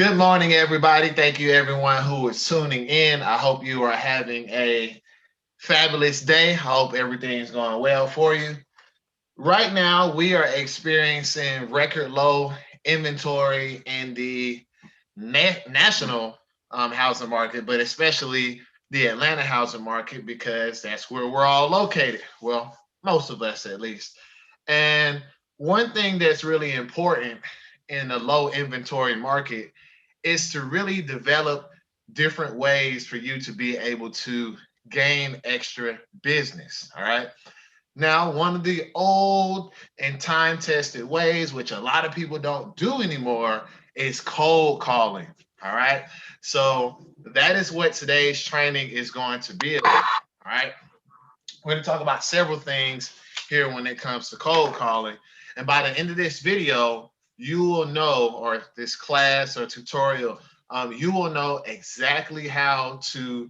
Good morning, everybody. Thank you, everyone who is tuning in. I hope you are having a fabulous day. I hope everything's going well for you. Right now, we are experiencing record low inventory in the national housing market, but especially the Atlanta housing market because that's where we're all located. Well, most of us at least. And one thing that's really important in a low inventory market is to really develop different ways for you to be able to gain extra business. All right. Now, one of the old and time tested ways, which a lot of people don't do anymore, is cold calling. All right. So that is what today's training is going to be about. All right. We're going to talk about several things here when it comes to cold calling. And by the end of this video, you will know, or this class or tutorial, you will know exactly how to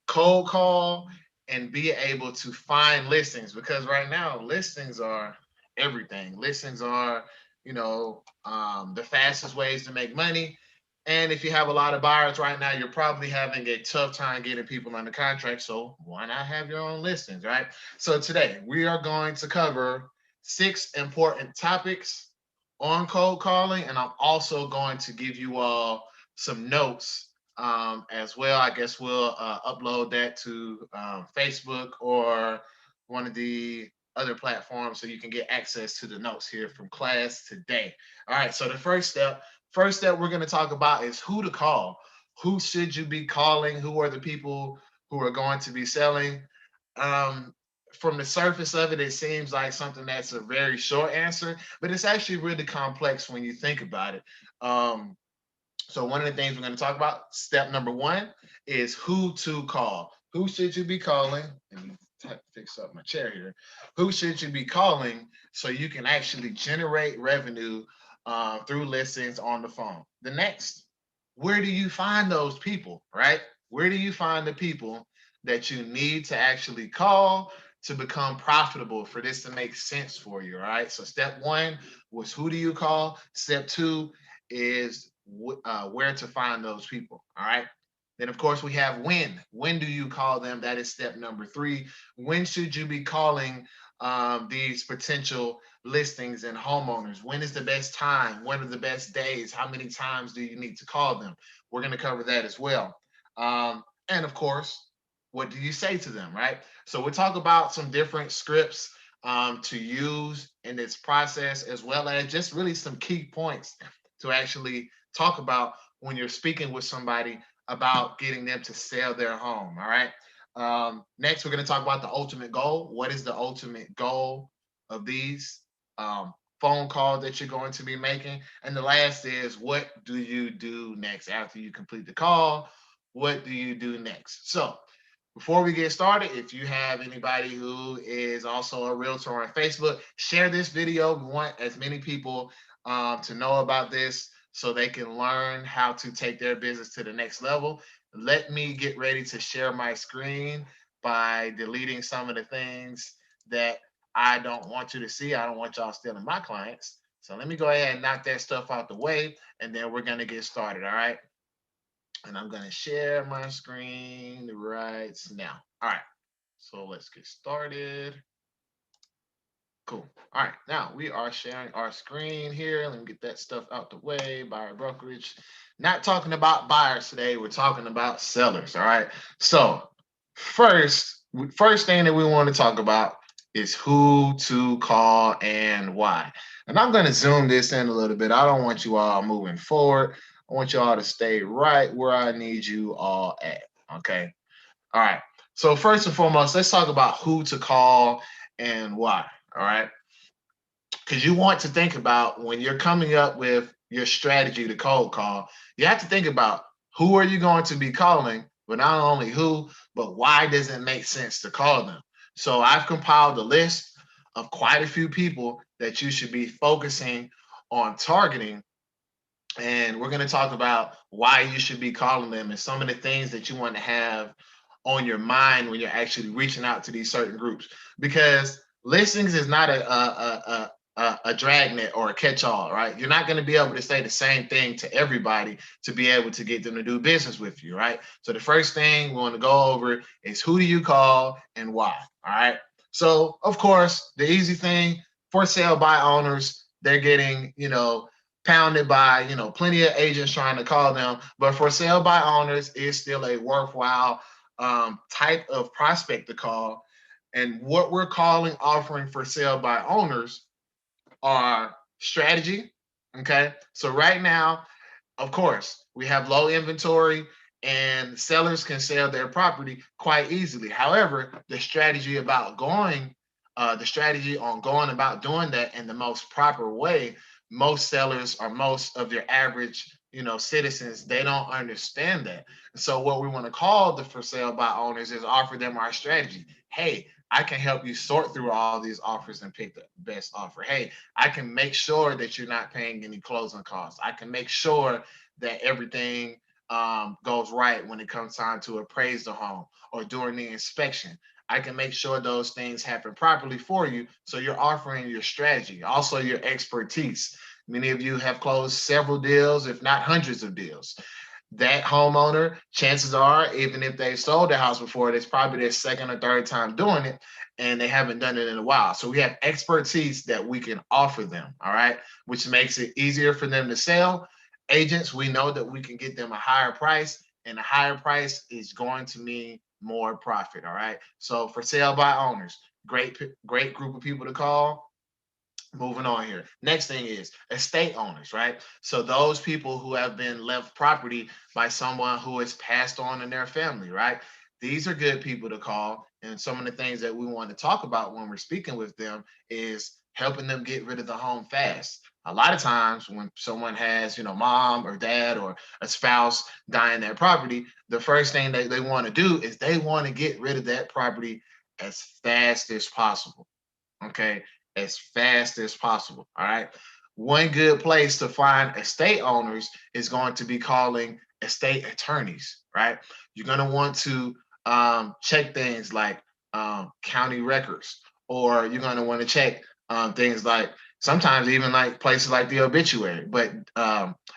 cold call and be able to find listings, because right now listings are everything. Listings are, the fastest ways to make money. And if you have a lot of buyers right now, you're probably having a tough time getting people under contract. So why not have your own listings, right? So today we are going to cover 6 important topics on cold calling, and I'm also going to give you all some notes as well. I guess we'll upload that to Facebook or one of the other platforms so you can get access to the notes here from class today. All right, so the first step we're going to talk about is who to call. Who should you be calling? Who are the people who are going to be selling? Um, from the surface of it, it seems like something that's a very short answer, but it's actually really complex when you think about it. So one of the things we're going to talk about, step number one, is who to call. Who should you be calling? Let me fix up my chair here. Who should you be calling so you can actually generate revenue through listings on the phone? The next, where do you find those people, right? Where do you find the people that you need to actually call to become profitable for this to make sense for you, all right? So step one was who do you call? Step two is where to find those people. All right. Then, of course, we have when. When do you call them? That is step number three. When should you be calling these potential listings and homeowners? When is the best time? When are the best days? How many times do you need to call them? We're going to cover that as well. And of course, what do you say to them, right? So we'll talk about some different scripts to use in this process, as well as just really some key points to actually talk about when you're speaking with somebody about getting them to sell their home. All right. Next, we're going to talk about the ultimate goal. What is the ultimate goal of these phone calls that you're going to be making? And the last is, what do you do next after you complete the call? What do you do next? So, before we get started, if you have anybody who is also a realtor on Facebook, share this video. We want as many people to know about this so they can learn how to take their business to the next level. Let me get ready to share my screen by deleting some of the things that I don't want you to see. I don't want y'all stealing my clients. So let me go ahead and knock that stuff out the way, and then we're going to get started. All right. And I'm going to share my screen right now. All right. So let's get started. Cool. All right. Now we are sharing our screen here. Let me get that stuff out the way. Buyer brokerage. Not talking about buyers today. We're talking about sellers. All right. So first thing that we want to talk about is who to call and why. And I'm going to zoom this in a little bit. I don't want you all moving forward. I want you all to stay right where I need you all at. Okay. All right. So first and foremost, let's talk about who to call and why. All right. Because you want to think about when you're coming up with your strategy to cold call, you have to think about who are you going to be calling, but not only who, but why does it make sense to call them? So I've compiled a list of quite a few people that you should be focusing on targeting, and we're going to talk about why you should be calling them and some of the things that you want to have on your mind when you're actually reaching out to these certain groups. Because listings is not a dragnet or a catch-all, right? You're not going to be able to say the same thing to everybody to be able to get them to do business with you, right? So the first thing we want to go over is who do you call and why, all right? So of course, the easy thing, for sale by owners, they're getting, pounded by, plenty of agents trying to call them, but for sale by owners is still a worthwhile type of prospect to call. And what we're calling offering for sale by owners are strategy. Okay. So right now, of course, we have low inventory and sellers can sell their property quite easily. However, the strategy on going about doing that in the most proper way, most sellers or most of your average, citizens, they don't understand that. So what we want to call the for sale by owners is offer them our strategy. Hey, I can help you sort through all these offers and pick the best offer. Hey, I can make sure that you're not paying any closing costs. I can make sure that everything goes right when it comes time to appraise the home or during the inspection. I can make sure those things happen properly for you. So you're offering your strategy, also your expertise. Many of you have closed several deals, if not hundreds of deals. That homeowner, chances are, even if they sold the house before, it's probably their second or third time doing it, and they haven't done it in a while. So we have expertise that we can offer them, all right, which makes it easier for them to sell. Agents, we know that we can get them a higher price, and a higher price is going to mean more profit, all right? So for sale by owners, great group of people to call. Moving on here. Next thing is estate owners, right? So those people who have been left property by someone who has passed on in their family, right? These are good people to call. And some of the things that we want to talk about when we're speaking with them is helping them get rid of the home fast. A lot of times when someone has, mom or dad or a spouse dying their property, the first thing that they want to do is they want to get rid of that property as fast as possible. Okay, as fast as possible. All right. One good place to find estate owners is going to be calling estate attorneys, right? You're going to want to check things like county records, or you're going to want to check things like sometimes even like places like the obituary. But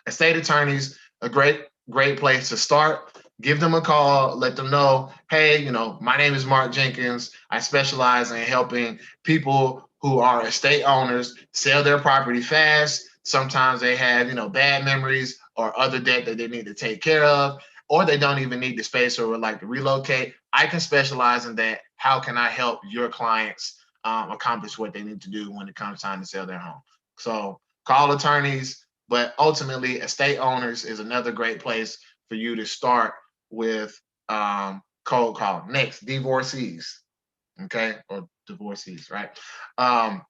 estate attorneys, a great place to start. Give them a call, let them know, hey, my name is Marc Jenkins. I specialize in helping people who are estate owners sell their property fast. Sometimes they have, bad memories or other debt that they need to take care of, or they don't even need the space or would like to relocate. I can specialize in that. How can I help your clients accomplish what they need to do when it comes time to sell their home? So call attorneys, but ultimately estate owners is another great place for you to start with cold calling. Next, divorcees, okay, or divorcees, right? Um,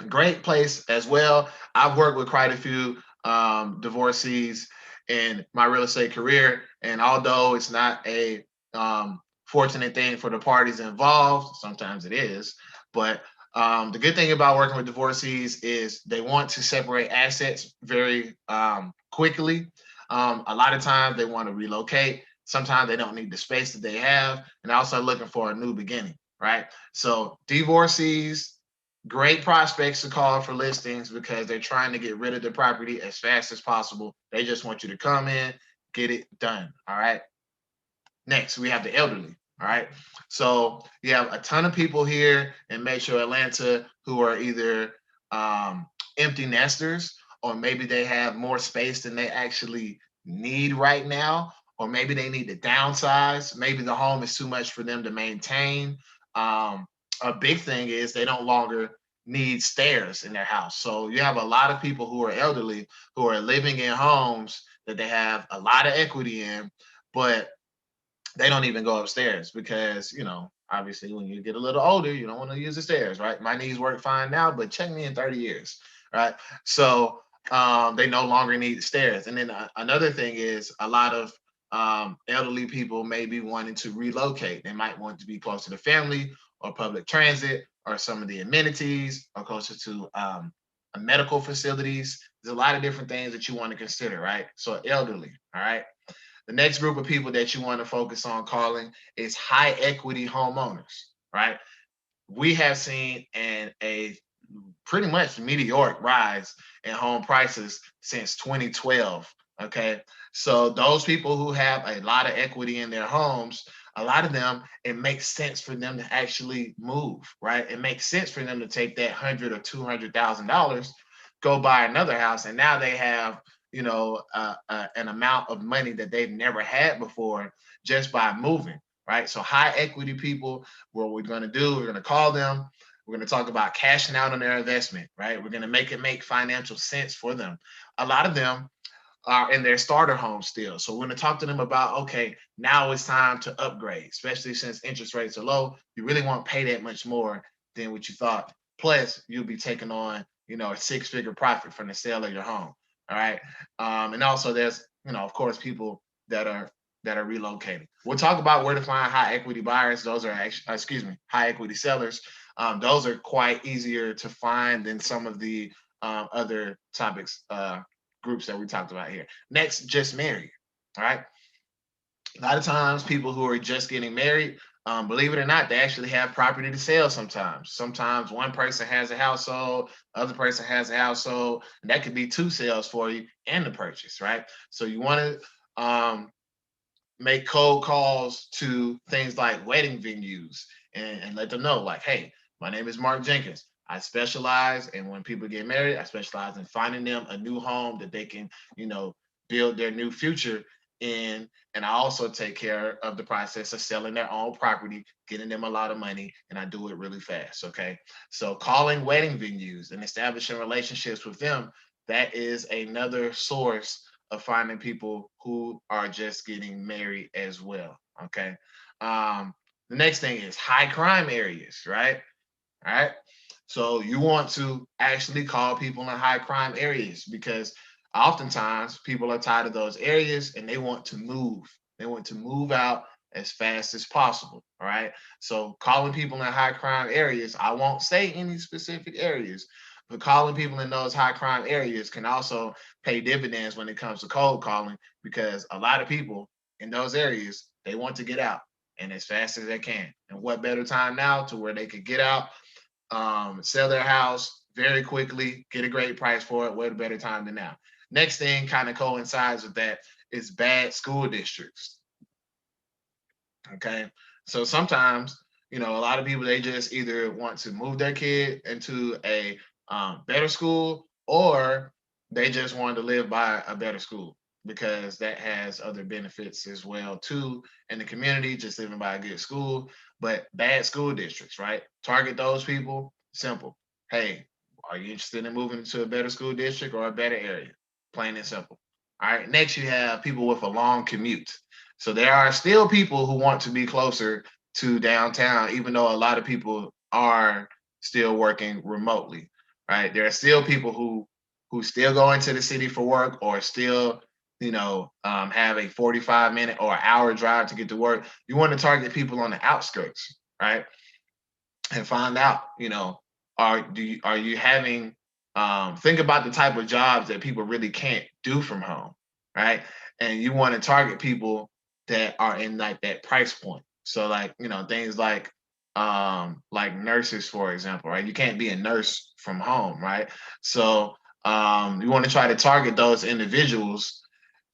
Great place as well. I've worked with quite a few divorcees in my real estate career, and although it's not a fortunate thing for the parties involved, sometimes it is, but the good thing about working with divorcees is they want to separate assets very quickly. A lot of times they want to relocate. Sometimes they don't need the space that they have, and also looking for a new beginning, right? So divorcees, great prospects to call for listings because they're trying to get rid of the property as fast as possible. They just want you to come in, get it done. All right. Next, we have the elderly. All right. So you have a ton of people here in Metro Atlanta who are either empty nesters, or maybe they have more space than they actually need right now, or maybe they need to downsize. Maybe the home is too much for them to maintain. A big thing is they don't longer need stairs in their house. So you have a lot of people who are elderly who are living in homes that they have a lot of equity in, but they don't even go upstairs because, obviously when you get a little older, you don't want to use the stairs, right? My knees work fine now, but check me in 30 years, right? So they no longer need the stairs. And then another thing is a lot of elderly people may be wanting to relocate. They might want to be closer to family or public transit or some of the amenities or closer to medical facilities. There's a lot of different things that you want to consider, right? So elderly, all right? The next group of people that you want to focus on calling is high equity homeowners, right? We have seen a pretty much meteoric rise in home prices since 2012. Okay. So those people who have a lot of equity in their homes, a lot of them, it makes sense for them to actually move, right? It makes sense for them to take that $100,000 or $200,000, go buy another house, and now they have, an amount of money that they've never had before just by moving, right? So high equity people, what we're going to do, we're going to call them. We're going to talk about cashing out on their investment, right? We're going to make it make financial sense for them. A lot of them are in their starter home still. So we're going to talk to them about, okay, now it's time to upgrade, especially since interest rates are low. You really won't pay that much more than what you thought. Plus, you'll be taking on, a six-figure profit from the sale of your home. All right. And also there's, of course, people that are relocating. We'll talk about where to find high equity buyers. Those are actually, high equity sellers. Those are quite easier to find than some of the other topics, groups that we talked about here. Next, just married. All right. A lot of times, people who are just getting married, believe it or not, they actually have property to sell sometimes. Sometimes one person has a household, other person has a household, and that could be two sales for you and the purchase, right? So you want to make cold calls to things like wedding venues and let them know, like, hey, my name is Marc Jenkins. I specialize in when people get married, I specialize in finding them a new home that they can, build their new future in. And I also take care of the process of selling their own property, getting them a lot of money, and I do it really fast. Okay. So calling wedding venues and establishing relationships with them, that is another source of finding people who are just getting married as well. Okay. The next thing is high crime areas, right? All right. So you want to actually call people in high crime areas because oftentimes people are tired of those areas and they want to move. They want to move out as fast as possible. All right. So calling people in high crime areas, I won't say any specific areas, but calling people in those high crime areas can also pay dividends when it comes to cold calling because a lot of people in those areas, they want to get out and as fast as they can. And what better time now to where they could get out, sell their house very quickly, get a great price for it. What a better time than now? Next thing kind of coincides with that is bad school districts. Okay. So sometimes, a lot of people, they just either want to move their kid into a better school or they just want to live by a better school because that has other benefits as well too in the community, just living by a good school. But bad school districts, right? Target those people. Simple. Hey, are you interested in moving to a better school district or a better area? Plain and simple. All right. Next, you have people with a long commute. So there are still people who want to be closer to downtown, even though a lot of people are still working remotely, right? There are still people who still go into the city for work or still, have a 45-minute or hour drive to get to work. You want to target people on the outskirts, right? And find out, are you having think about the type of jobs that people really can't do from home, right? And you want to target people that are in like that price point. So like, things like nurses, for example, right? You can't be a nurse from home, right? So you want to try to target those individuals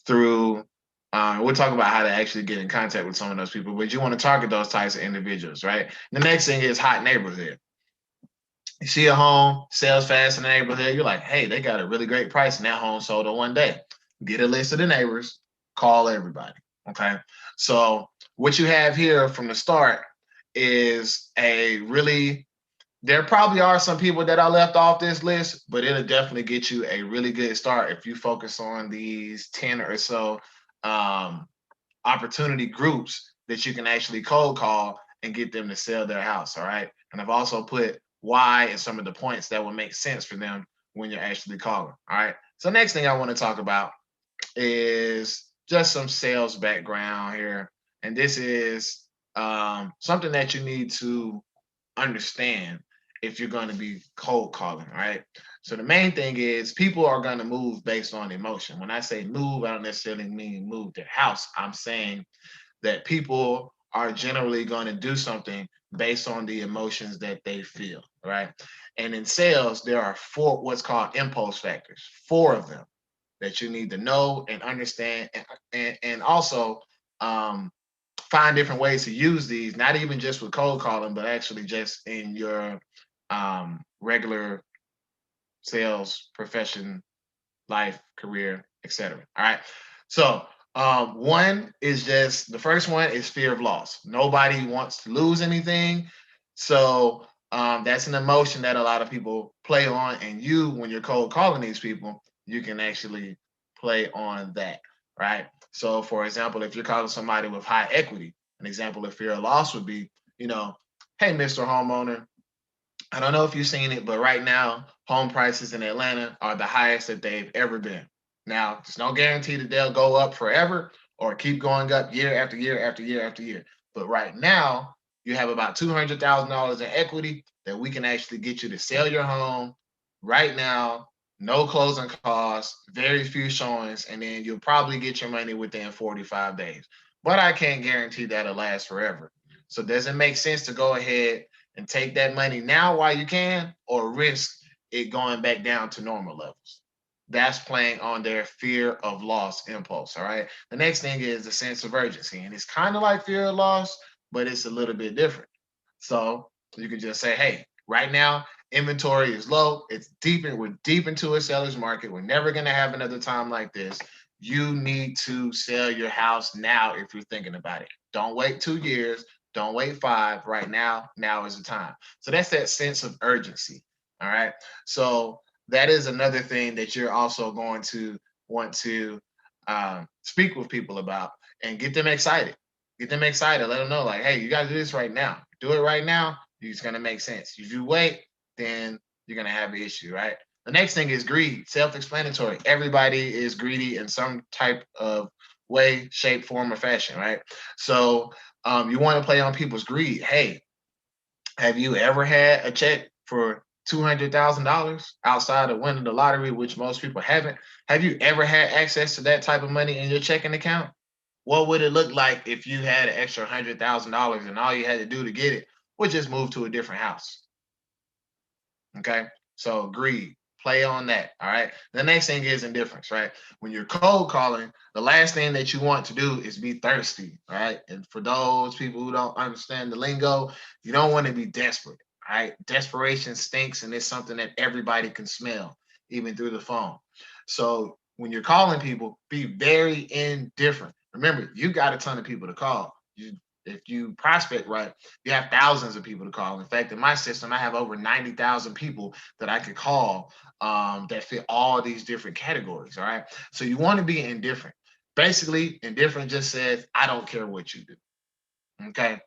through we'll talk about how to actually get in contact with some of those people, but you want to target those types of individuals, right? The next thing is hot neighborhood. You see a home sells fast in the neighborhood, you're like, hey, they got a really great price and that home sold in one day. Get a list of the neighbors, call everybody. Okay. So what you have here from the start is a really, there probably are some people that are left off this list, but it'll definitely get you a really good start if you focus on these 10 or so um, opportunity groups that you can actually cold call and get them to sell their house. All right. And I've also put why and some of the points that will make sense for them when you're actually calling. All right. So next thing I want to talk about is just some sales background here. And this is something that you need to understand if you're going to be cold calling, right? So the main thing is people are going to move based on emotion. When I say move, I don't necessarily mean move their house. I'm saying that people are generally going to do something based on the emotions that they feel, right? And in sales, there are what's called impulse factors, 4 of them that you need to know and understand, and also um, find different ways to use these, not even just with cold calling, but actually just in your regular sales profession, life, career, etc. All right. So one is just the first one is fear of loss. Nobody wants to lose anything. So that's an emotion that a lot of people play on. And you, when you're cold calling these people, you can actually play on that. Right. So for example, if you're calling somebody with high equity, an example of fear of loss would be, hey, Mr. Homeowner, I don't know if you've seen it, but right now, home prices in Atlanta are the highest that they've ever been. Now, there's no guarantee that they'll go up forever or keep going up year after year after year after year. But right now, you have about $200,000 in equity that we can actually get you to sell your home right now, no closing costs, very few showings, and then you'll probably get your money within 45 days. But I can't guarantee that'll last forever. So does it make sense to go ahead and take that money now while you can, or risk it going back down to normal levels? That's playing on their fear of loss impulse. All right. The next thing is the sense of urgency. And it's kind of like fear of loss, but it's a little bit different. So you can just say, hey, right now, inventory is low. We're deep into a seller's market. We're never going to have another time like this. You need to sell your house now if you're thinking about it. Don't wait 2 years. Don't wait 5. Right now, now is the time. So that's that sense of urgency. All right. So that is another thing that you're also going to want to speak with people about and get them excited. Get them excited. Let them know, like, hey, you got to do this right now. Do it right now. It's going to make sense. If you wait, then you're going to have an issue, right? The next thing is greed, self-explanatory. Everybody is greedy in some type of way, shape, form, or fashion, right? So you want to play on people's greed. Hey, have you ever had a check for $200,000 outside of winning the lottery, which most people haven't? Have you ever had access to that type of money in your checking account? What would it look like if you had an extra $100,000 and all you had to do to get it was just move to a different house? Okay. So greed, play on that. All right. The next thing is indifference, right? When you're cold calling, the last thing that you want to do is be thirsty. All right. And for those people who don't understand the lingo, you don't want to be desperate. All right. Desperation stinks, and it's something that everybody can smell, even through the phone. So when you're calling people, be very indifferent. Remember, you got a ton of people to call. If you prospect right, you have thousands of people to call. In fact, in my system, I have over 90,000 people that I could call that fit all these different categories. All right. So you want to be indifferent. Basically, indifferent just says, I don't care what you do. Okay.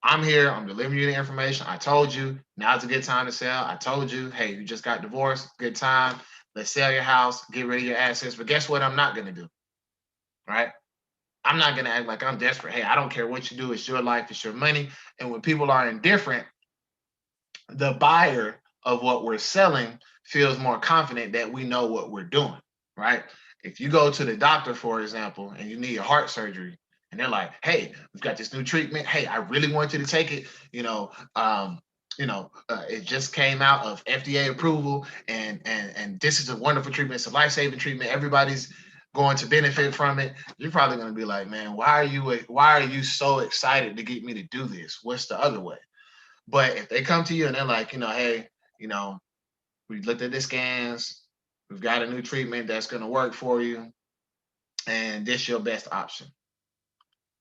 I'm here. I'm delivering you the information. I told you now's a good time to sell. I told you, hey, you just got divorced. Good time. Let's sell your house, get rid of your assets. But guess what? I'm not going to do. Right. I'm not going to act like I'm desperate. Hey, I don't care what you do. It's your life. It's your money. And when people are indifferent, the buyer of what we're selling feels more confident that we know what we're doing, right? If you go to the doctor, for example, and you need a heart surgery, and they're like, "Hey, we've got this new treatment. Hey, I really want you to take it. It just came out of FDA approval, and this is a wonderful treatment. It's a life-saving treatment. Everybody's going to benefit from it." You're probably going to be like, "Man, why are you so excited to get me to do this? What's the other way?" But if they come to you and they're like, hey, you know, we looked at the scans, we've got a new treatment that's going to work for you, and this is your best option.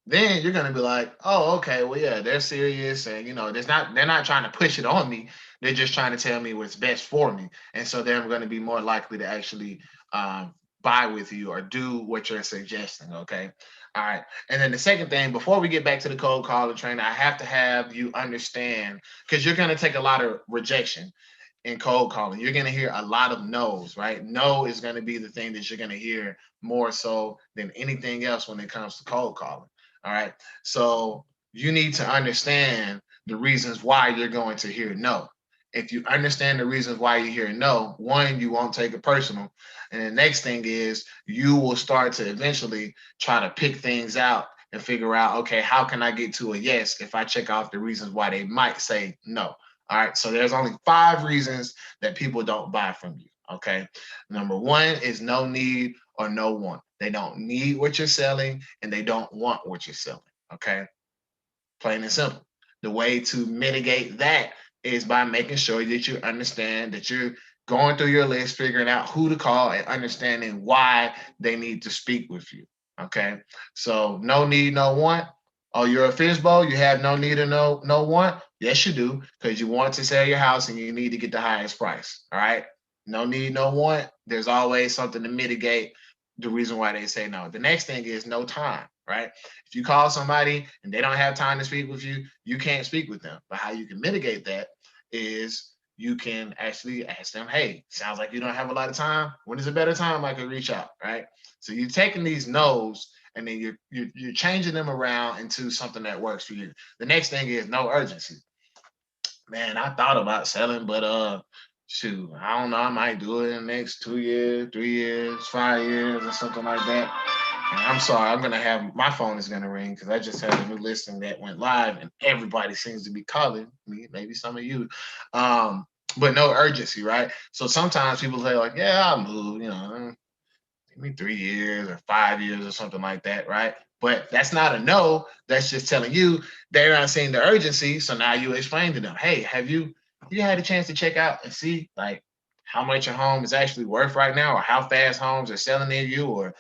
Then you're gonna be like, oh, okay, well, yeah, they're serious, and they're not trying to push it on me. They're just trying to tell me what's best for me, and so they're going to be more likely to actually buy with you or do what you're suggesting. Okay, all right. And then the second thing, before we get back to the cold calling trainer, I have to have you understand, because you're going to take a lot of rejection in cold calling. You're going to hear a lot of no's, right? No is going to be the thing that you're going to hear more so than anything else when it comes to cold calling. All right. So you need to understand the reasons why you're going to hear no. If you understand the reasons why you hear no, one, you won't take it personal. And the next thing is you will start to eventually try to pick things out and figure out, okay, how can I get to a yes if I check off the reasons why they might say no. All right, so there's only 5 reasons that people don't buy from you. Okay, number 1 is no need or no want. They don't need what you're selling and they don't want what you're selling. Okay, plain and simple. The way to mitigate that is by making sure that you understand that you're going through your list, figuring out who to call, and understanding why they need to speak with you. Okay, so no need, no want. Oh, you're a fishbowl. You have no need or no want. Yes, you do, because you want to sell your house and you need to get the highest price. All right. No need, no want. There's always something to mitigate the reason why they say no. The next thing is no time, right? If you call somebody and they don't have time to speak with you, you can't speak with them. But how you can mitigate that is you can actually ask them, hey, sounds like you don't have a lot of time. When is a better time I can reach out, right? So you're taking these no's and then you're changing them around into something that works for you. The next thing is no urgency. Man, I thought about selling, but shoot, I don't know. I might do it in the next 2 years, 3 years, 5 years, or something like that. And I'm sorry, I'm gonna have my phone is gonna ring because I just had a new listing that went live, and everybody seems to be calling me. Maybe some of you, but no urgency, right? So sometimes people say like, "Yeah, I'll move," give me 3 years or 5 years or something like that, right? But that's not a no. That's just telling you they're not seeing the urgency. So now you explain to them, hey, have you had a chance to check out and see like how much your home is actually worth right now, or how fast homes are selling near you, or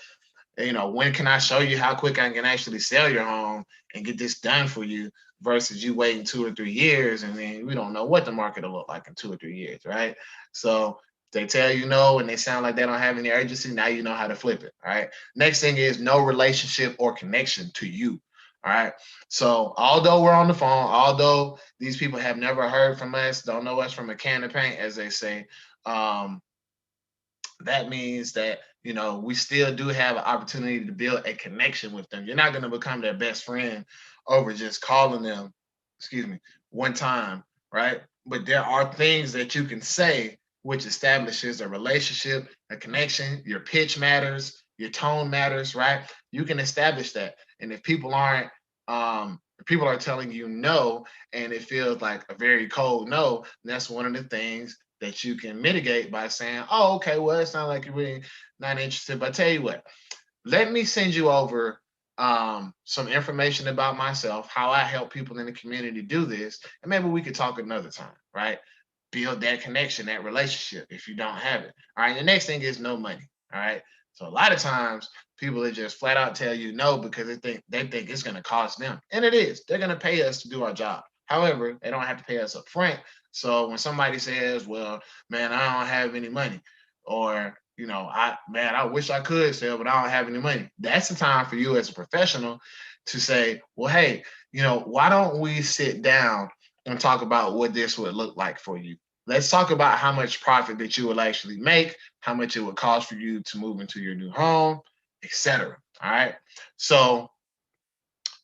when can I show you how quick I can actually sell your home and get this done for you versus you waiting 2 or 3 years and then we don't know what the market will look like in 2 or 3 years, right? So they tell you no and they sound like they don't have any urgency. Now you know how to flip it. All right. Next thing is no relationship or connection to you. All right. So although we're on the phone, although these people have never heard from us, don't know us from a can of paint, as they say, um, that means that we still do have an opportunity to build a connection with them. You're not going to become their best friend over just calling them, excuse me, one time, right? But there are things that you can say which establishes a relationship, a connection. Your pitch matters, your tone matters, right? You can establish that. And if people are telling you no and it feels like a very cold no, that's one of the things that you can mitigate by saying, oh, okay, well, it sounds like you're really not interested. But I tell you what, let me send you over some information about myself, how I help people in the community do this, and maybe we could talk another time, right? Build that connection, that relationship if you don't have it. All right. The next thing is no money. All right. So a lot of times people will just flat out tell you no because they think it's going to cost them. And it is. They're going to pay us to do our job. However, they don't have to pay us up front. So when somebody says, well, man, I don't have any money, or I wish I could sell, but I don't have any money. That's the time for you as a professional to say, well, hey, why don't we sit down and talk about what this would look like for you? Let's talk about how much profit that you will actually make, how much it would cost for you to move into your new home, etc. All right. So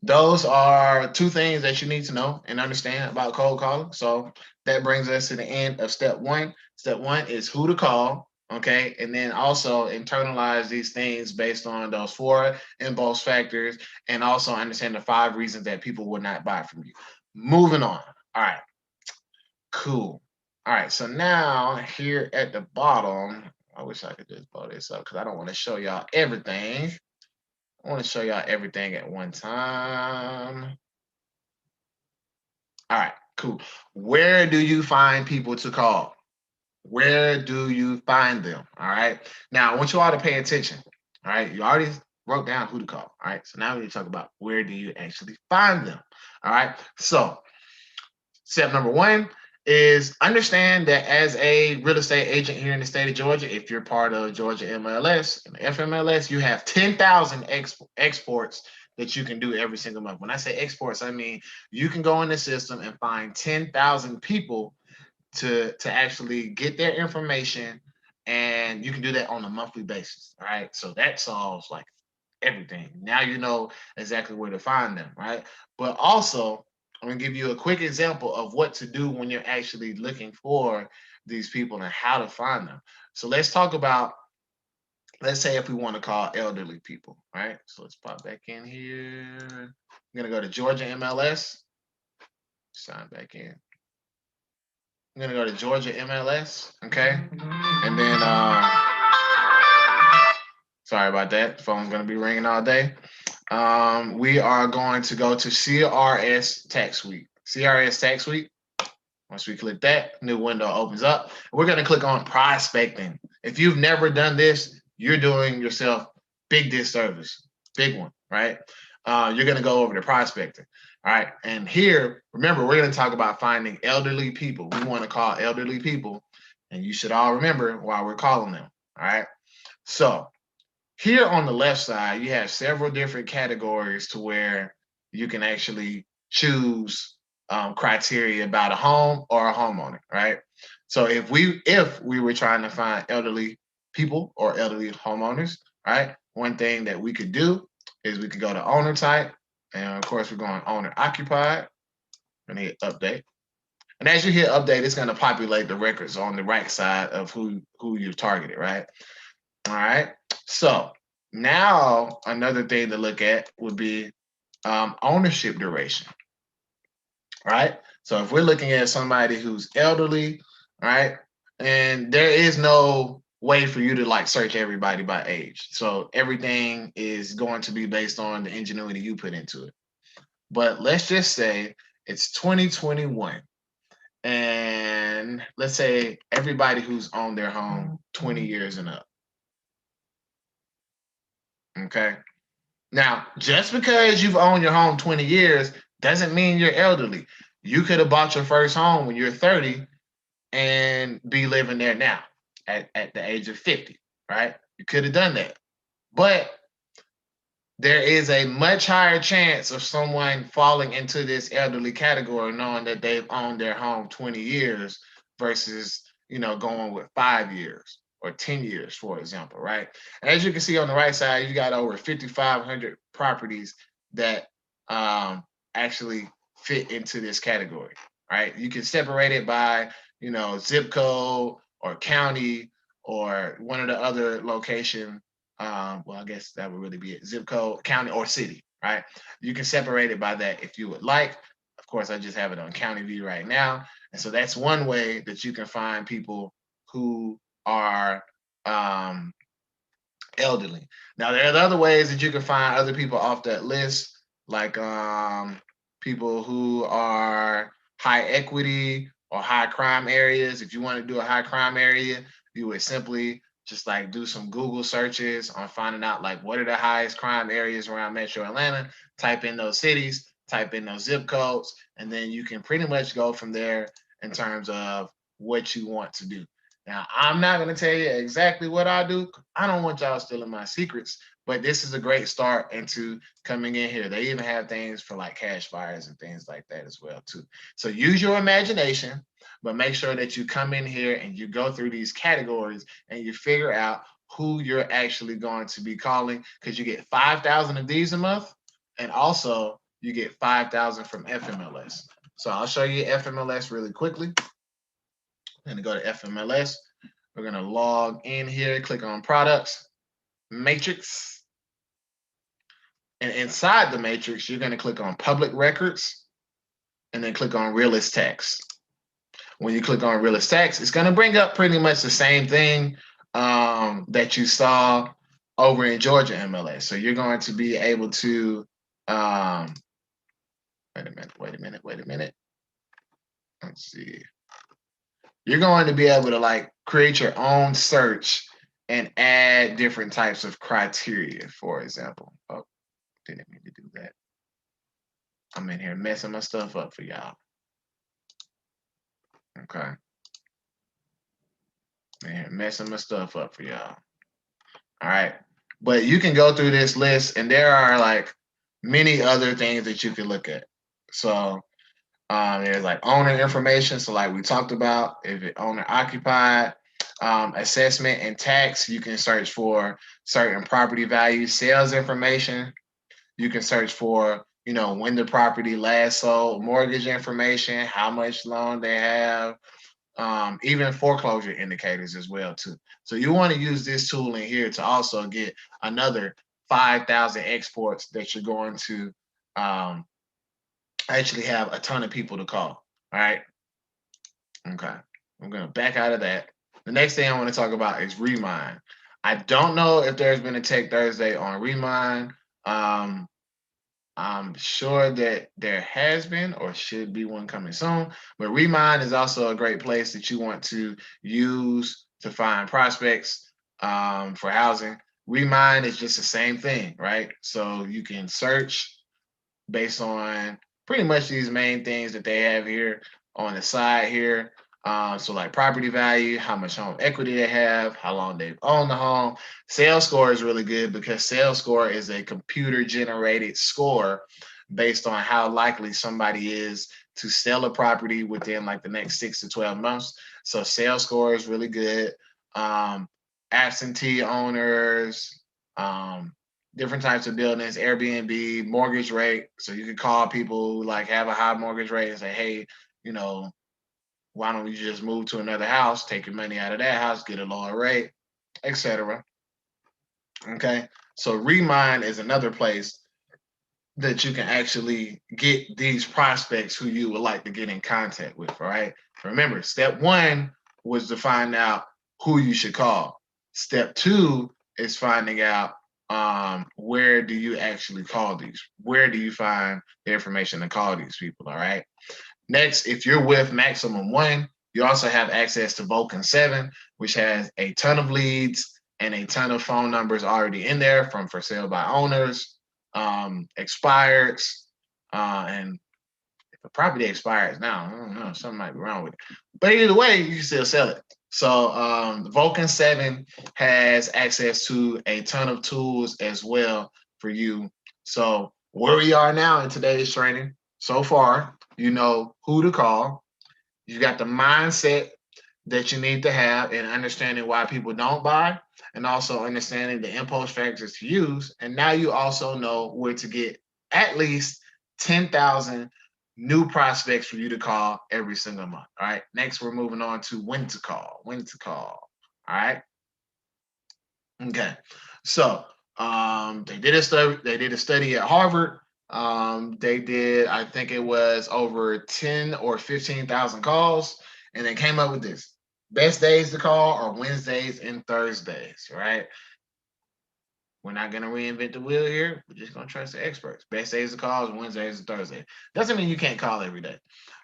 those are 2 things that you need to know and understand about cold calling. So that brings us to the end of step 1. Step 1 is who to call. Okay. And then also internalize these things based on those 4 impulse factors and also understand the 5 reasons that people would not buy from you. Moving on. All right. Cool. All right. So now here at the bottom, I wish I could just blow this up because I don't want to show y'all everything. I want to show y'all everything at one time. All right, cool. Where do you find people to call? Where do you find them? All right. Now, I want you all to pay attention. All right. You already wrote down who to call. All right. So now we need to talk about where do you actually find them? All right. So, step number 1 is understand that as a real estate agent here in the state of Georgia, if you're part of Georgia MLS and FMLS, you have 10,000 exports that you can do every single month. When I say exports, I mean you can go in the system and find 10,000 people to actually get their information, and you can do that on a monthly basis. All right. So that solves like everything. Now you know exactly where to find them, right? But also, I'm gonna give you a quick example of what to do when you're actually looking for these people and how to find them. So let's talk about let's say if we want to call elderly people, right? So let's pop back in here. I'm gonna go to Georgia MLS, sign back in. I'm gonna go to Georgia MLS, okay? And then, sorry about that. The phone's gonna be ringing all day. We are going to go to CRS Tax Week. CRS Tax Week. Once we click that, new window opens up. We're going to click on prospecting. If you've never done this, you're doing yourself big disservice, big one, right? You're going to go over to prospecting, all right? And here, remember, we're going to talk about finding elderly people. We want to call elderly people, and you should all remember why we're calling them, all right? So here on the left side, you have several different categories to where you can actually choose criteria about a home or a homeowner, right? So if we were trying to find elderly people or elderly homeowners, right? One thing that we could do is we could go to owner type, and of course we're going owner occupied, and hit update. And as you hit update, it's going to populate the records on the right side of who you've targeted, right? All right. So now another thing to look at would be ownership duration, right? So if we're looking at somebody who's elderly, right, and there is no way for you to like search everybody by age. So everything is going to be based on the ingenuity you put into it. But let's just say it's 2021. And let's say everybody who's owned their home 20 years and up. Okay. Now, just because you've owned your home 20 years doesn't mean you're elderly. You could have bought your first home when you're 30 and be living there now at the age of 50, right? You could have done that. But there is a much higher chance of someone falling into this elderly category knowing that they've owned their home 20 years versus, going with 5 years or 10 years, for example, right? And as you can see on the right side, you got over 5,500 properties that actually fit into this category, right? You can separate it by, zip code or county or one of the other location. Well, I guess that would really be it. Zip code, county, or city, right? You can separate it by that if you would like. Of course, I just have it on county view right now. And so that's one way that you can find people who are elderly. Now, there are other ways that you can find other people off that list, like people who are high equity or high crime areas. If you want to do a high crime area, you would simply just like do some Google searches on finding out like what are the highest crime areas around Metro Atlanta, type in those cities, type in those zip codes, and then you can pretty much go from there in terms of what you want to do. Now, I'm not going to tell you exactly what I do. I don't want y'all stealing my secrets, but this is a great start into coming in here. They even have things for like cash buyers and things like that as well too. So use your imagination, but make sure that you come in here and you go through these categories and you figure out who you're actually going to be calling, because you get 5,000 of these a month, and also you get 5,000 from FMLS. So I'll show you FMLS really quickly. I'm going to go to FMLS. We're going to log in here, click on products, matrix. And inside the matrix, you're going to click on public records and then click on realist tax. When you click on realist tax, it's going to bring up pretty much the same thing that you saw over in Georgia MLS. So you're going to be able to, wait a minute. Let's see. You're going to be able to like create your own search and add different types of criteria, for example. Oh, didn't mean to do that. I'm in here messing my stuff up for y'all. Okay. Man, messing my stuff up for y'all. All right. But you can go through this list and there are like many other things that you can look at. So there's like owner information. So like we talked about, if it owner occupied, assessment and tax, you can search for certain property values, sales information. You can search for, when the property last sold, mortgage information, how much loan they have, even foreclosure indicators as well too. So you want to use this tool in here to also get another 5,000 exports that you're going to um, actually have a ton of people to call. All right. Okay. I'm going to back out of that. The next thing I want to talk about is Remind. I don't know if there's been a Tech Thursday on Remind. Um, I'm sure that there has been or should be one coming soon. But Remind is also a great place that you want to use to find prospects for housing. Remind is just the same thing, right? So you can search based on pretty much these main things that they have here on the side here. So like property value, how much home equity they have, how long they've owned the home. Sales score is really good because sales score is a computer generated score based on how likely somebody is to sell a property within like the next 6 to 12 months. So sales score is really good. Um, Absentee owners, um, different types of buildings, Airbnb, mortgage rate. So you can call people who like have a high mortgage rate and say, hey, you know, why don't you just move to another house, take your money out of that house, get a lower rate, etc. Okay. So Remind is another place that you can actually get these prospects who you would like to get in contact with. All right. Remember, step one was to find out who you should call. Step two is finding out where do you actually call these? Where do you find the information to call these people? All right. Next, if you're with Maximum One, you also have access to Vulcan 7, which has a ton of leads and a ton of phone numbers already in there from for sale by owners, expireds, and if a property expires now, I don't know, something might be wrong with it. But either way, you can still sell it. So Vulcan 7 has access to a ton of tools as well for you. So where we are now in today's training, so far, you know who to call. You got the mindset that you need to have in understanding why people don't buy and also understanding the impulse factors to use. And now you also know where to get at least 10,000 new prospects for you to call every single month. All right. Next, we're moving on to when to call. When to call. All right. Okay. So they did a study. They did a study at Harvard. They did, I think it was over 10 or 15,000 calls, and they came up with this: best days to call are Wednesdays and Thursdays. Right? We're not gonna reinvent the wheel here. We're just gonna trust the experts. Best days to call is Wednesdays and Thursdays. Doesn't mean you can't call every day,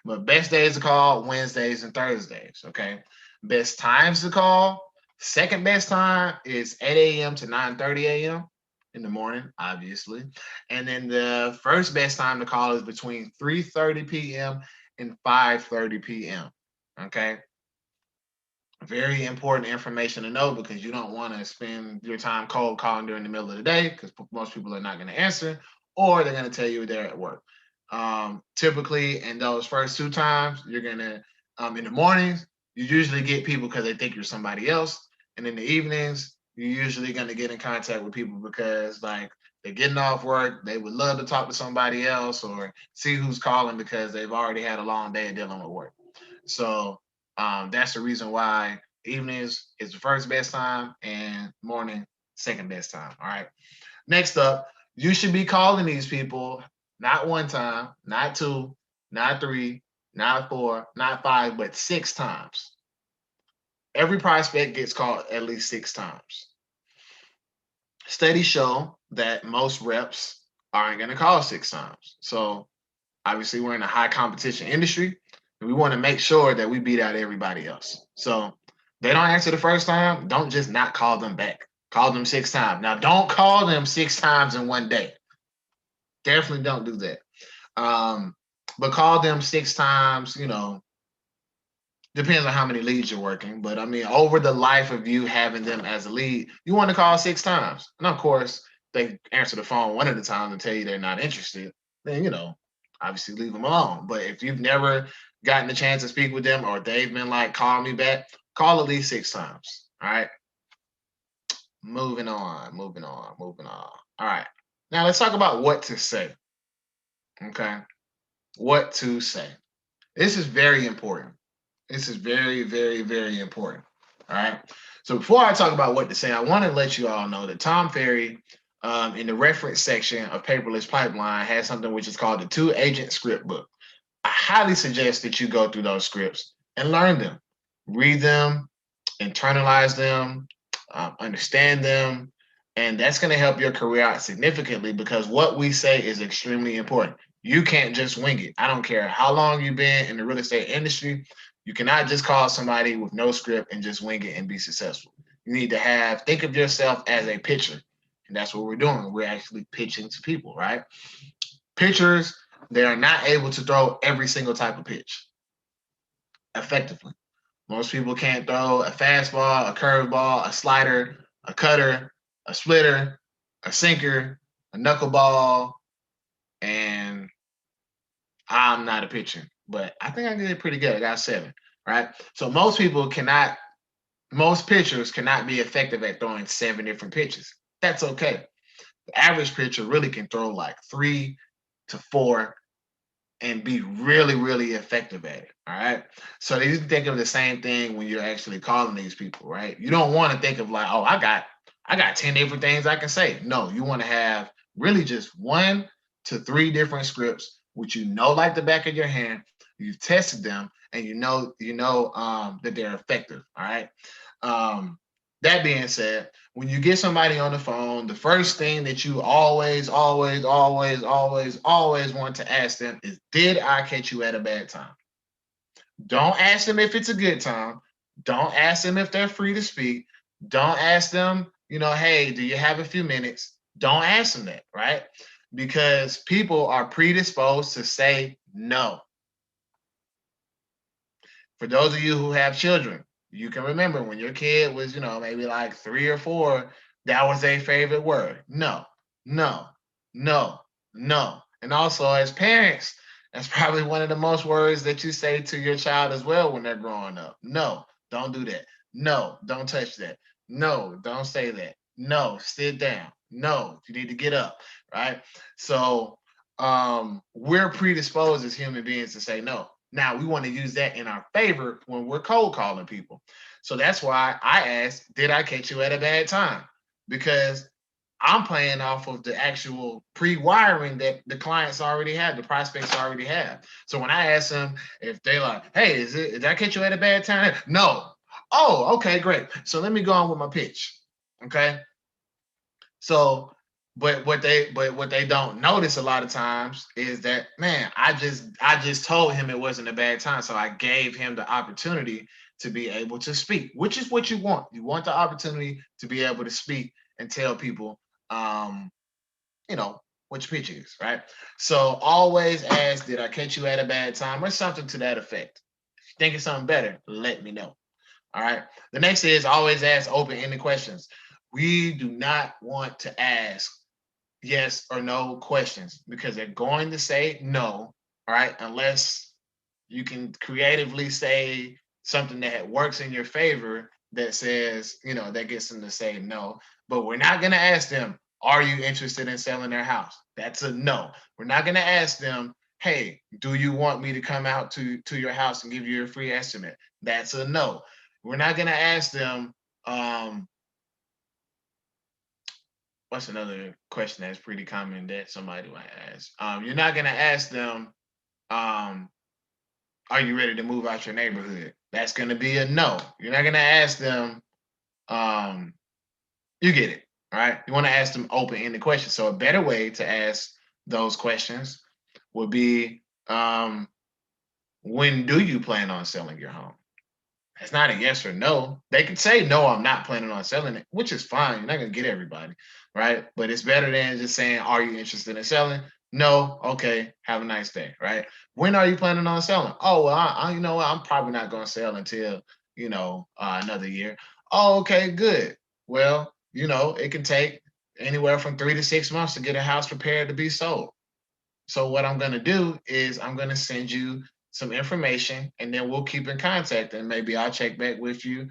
but best days to call Wednesdays and Thursdays. Okay. Best times to call. Second best time is 8 a.m. to 9:30 a.m. in the morning, obviously. And then the first best time to call is between 3:30 p.m. and 5:30 p.m. Okay. Very important information to know because you don't want to spend your time cold calling during the middle of the day because most people are not going to answer or they're going to tell you they're at work. Typically, in those first two times, you're going to, in the mornings, you usually get people because they think you're somebody else. And in the evenings, you're usually going to get in contact with people because, like, they're getting off work, they would love to talk to somebody else or see who's calling because they've already had a long day dealing with work. So, that's the reason why evenings is the first best time and morning second best time. All right. Next up, you should be calling these people not one time, not two, not three, not four, not five, but 6 times. Every prospect gets called at least 6 times. Studies show that most reps aren't going to call 6 times. So obviously, we're in a high competition industry, and we want to make sure that we beat out everybody else. So they don't answer the first time, don't just not call them back. Call them 6 times. Now, don't call them 6 times in one day. Definitely don't do that. But call them 6 times, depends on how many leads you're working. But I mean, over the life of you having them as a lead, you want to call 6 times. And of course, they answer the phone one at a time and tell you they're not interested. Then, obviously leave them alone. But if you've never gotten a chance to speak with them or they've been like, call me back, call at least 6 times. All right. Moving on, moving on, moving on. All right. Now let's talk about what to say. Okay. What to say. This is very important. This is very, very, very important. All right. So before I talk about what to say, I want to let you all know that Tom Ferry, in the reference section of Paperless Pipeline, has something which is called the Two Agent Script Book. I highly suggest that you go through those scripts and learn them, read them, internalize them, understand them, and that's going to help your career out significantly because what we say is extremely important. You can't just wing it. I don't care how long you've been in the real estate industry. You cannot just call somebody with no script and just wing it and be successful. You need to think of yourself as a pitcher. And that's what we're doing. We're actually pitching to people, right? Pitchers, they are not able to throw every single type of pitch effectively. Most people can't throw a fastball, a curveball, a slider, a cutter, a splitter, a sinker, a knuckleball, and I'm not a pitcher, but I think I did pretty good. I got 7, right? So most pitchers cannot be effective at throwing 7 different pitches. That's okay. The average pitcher really can throw like 3 to 4 and be really, really effective at it. All right. So you think of the same thing when you're actually calling these people, right? You don't want to think of like, oh, I got 10 different things I can say. No, you want to have really just 1 to 3 different scripts, which you know like the back of your hand. You've tested them and that they're effective. All right. Um, that being said, when you get somebody on the phone, the first thing that you always, always, always, always, always want to ask them is, did I catch you at a bad time? Don't ask them if it's a good time. Don't ask them if they're free to speak. Don't ask them, hey, do you have a few minutes? Don't ask them that, right? Because people are predisposed to say no. For those of you who have children, you can remember when your kid was, maybe like 3 or 4, that was their favorite word. No, no, no, no. And also, as parents, that's probably one of the most words that you say to your child as well when they're growing up. No, don't do that. No, don't touch that. No, don't say that. No, sit down. No, you need to get up. Right. So we're predisposed as human beings to say no. Now we want to use that in our favor when we're cold calling people. So that's why I asked, did I catch you at a bad time? Because I'm playing off of the actual pre-wiring that the clients already have, the prospects already have. So when I ask them if they like, hey, did I catch you at a bad time? No. Oh, okay, great. So let me go on with my pitch. Okay. So, but what they don't notice a lot of times is that, man, I just told him it wasn't a bad time, so I gave him the opportunity to be able to speak, which is what you want. You want the opportunity to be able to speak and tell people, um, you know, what your pitch is, right? So always ask, did I catch you at a bad time, or something to that effect. If you think it's something better, let me know. All right. The next is always ask open-ended questions. We do not want to ask yes or no questions because they're going to say no, all right, unless you can creatively say something that works in your favor that says, that gets them to say no. But we're not going to ask them, are you interested in selling their house? That's a no. We're not going to ask them, hey, do you want me to come out to your house and give you a free estimate? That's a no. We're not going to ask them, what's another question that's pretty common that somebody might ask? You're not going to ask them, um, are you ready to move out your neighborhood? That's going to be a no. You're not going to ask them, um, you get it, all right? You want to ask them open-ended questions. So a better way to ask those questions would be, when do you plan on selling your home? It's not a yes or no. They can say, no, I'm not planning on selling it, which is fine. You're not going to get everybody, right? But it's better than just saying, are you interested in selling? No. Okay. Have a nice day, right? When are you planning on selling? Oh, well, you know what? I'm probably not going to sell until, another year. Oh, okay, good. Well, it can take anywhere from 3 to 6 months to get a house prepared to be sold. So what I'm going to do is I'm going to send you some information, and then we'll keep in contact, and maybe I'll check back with you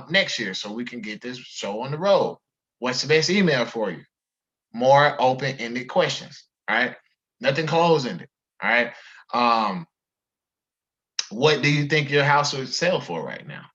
next year so we can get this show on the road. What's the best email for you? More open-ended questions. All right. Nothing closed-ended. All right. Um, What do you think your house would sell for right now?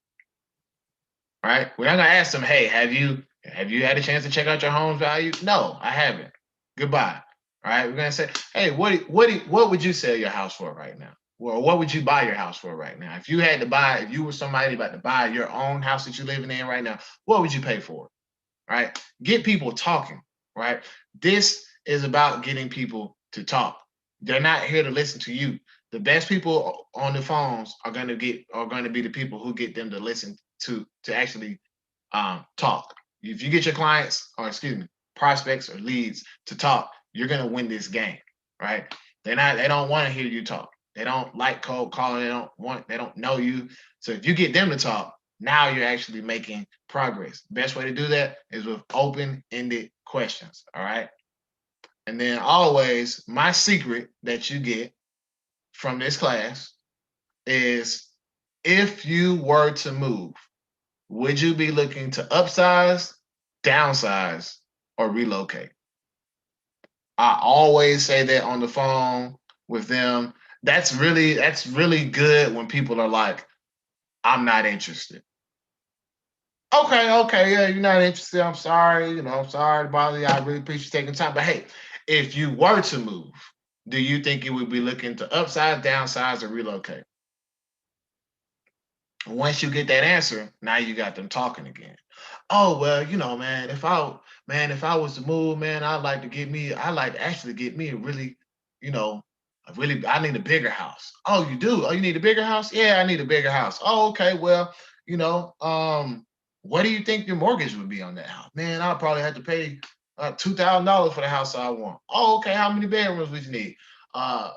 Right? We're not gonna ask them, hey, have you had a chance to check out your home's value? No, I haven't. Goodbye. All right. We're gonna say, hey, what would you sell your house for right now? Or what would you buy your house for right now? If you had to buy, if you were somebody about to buy your own house that you're living in right now, what would you pay for it? Right? Get people talking, right? This is about getting people to talk. They're not here to listen to you. The best people on the phones are going to be the people who get them to listen to actually talk. If you get your clients, or excuse me, prospects or leads to talk, you're going to win this game, right? They don't want to hear you talk. They don't like cold calling. They don't know you. So if you get them to talk, now you're actually making progress. Best way to do that is with open-ended questions. All right. And then always, my secret that you get from this class is, if you were to move, would you be looking to upsize, downsize, or relocate? I always say that on the phone with them. That's really good when people are like, I'm not interested. Okay, yeah, you're not interested. I'm sorry, I'm sorry to bother you. I really appreciate you taking time. But hey, if you were to move, do you think you would be looking to upsize, downsize, or relocate? Once you get that answer, now you got them talking again. Oh well, man, if I was to move, man, I'd like to actually get me a really, I need a bigger house. Oh, you do? Oh, you need a bigger house? Yeah, I need a bigger house. Oh, okay. Well, what do you think your mortgage would be on that house? Man, I'll probably have to pay $2,000 for the house I want. Oh, okay. How many bedrooms would you need? Uh,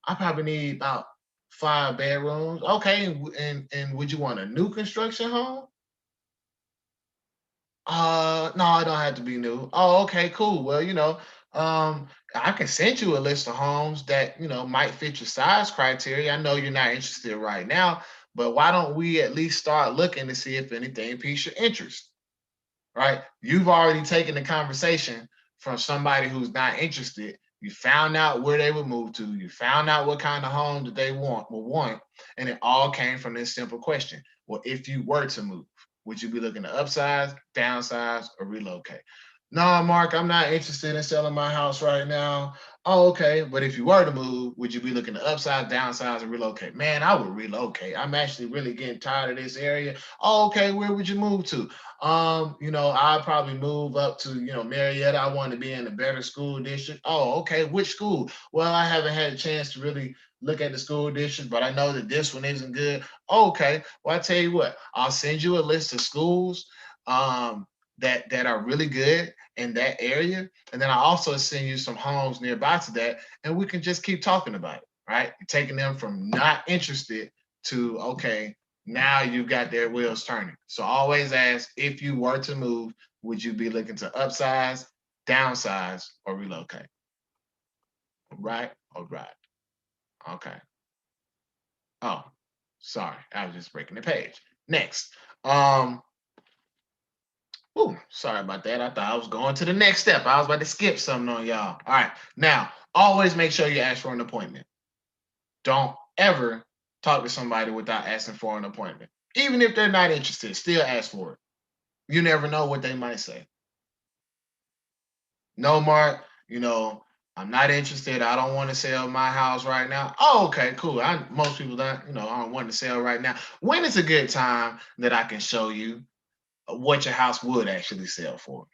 I probably need about 5 bedrooms. Okay, and would you want a new construction home? No, it don't have to be new. Oh, okay, cool. Well, I can send you a list of homes that might fit your size criteria. I know you're not interested right now, but why don't we at least start looking to see if anything piques your interest? Right? You've already taken the conversation from somebody who's not interested. You found out where they would move to. You found out what kind of home that they want, and it all came from this simple question. Well, if you were to move, would you be looking to upsize, downsize, or relocate? No, Mark, I'm not interested in selling my house right now. Oh, okay. But if you were to move, would you be looking to upsize, downsize, or relocate? Man, I would relocate. I'm actually really getting tired of this area. Oh, okay. Where would you move to? I'd probably move up to, Marietta. I want to be in a better school district. Oh, okay. Which school? Well, I haven't had a chance to really look at the school district, but I know that this one isn't good. Okay. Well, I tell you what, I'll send you a list of schools that are really good in that area. And then I also send you some homes nearby to that, and we can just keep talking about it, right? Taking them from not interested to, okay, now you've got their wheels turning. So always ask, if you were to move, would you be looking to upsize, downsize, or relocate? Right? All right. Okay. Oh, sorry. I was just breaking the page. Next. Sorry about that. I thought I was going to the next step. I was about to skip something on y'all. All right. Now, always make sure you ask for an appointment. Don't ever talk to somebody without asking for an appointment. Even if they're not interested, still ask for it. You never know what they might say. No, Mark, I'm not interested. I don't want to sell my house right now. Oh, okay, cool. Most people don't, I don't want to sell right now. When is a good time that I can show you what your house would actually sell for?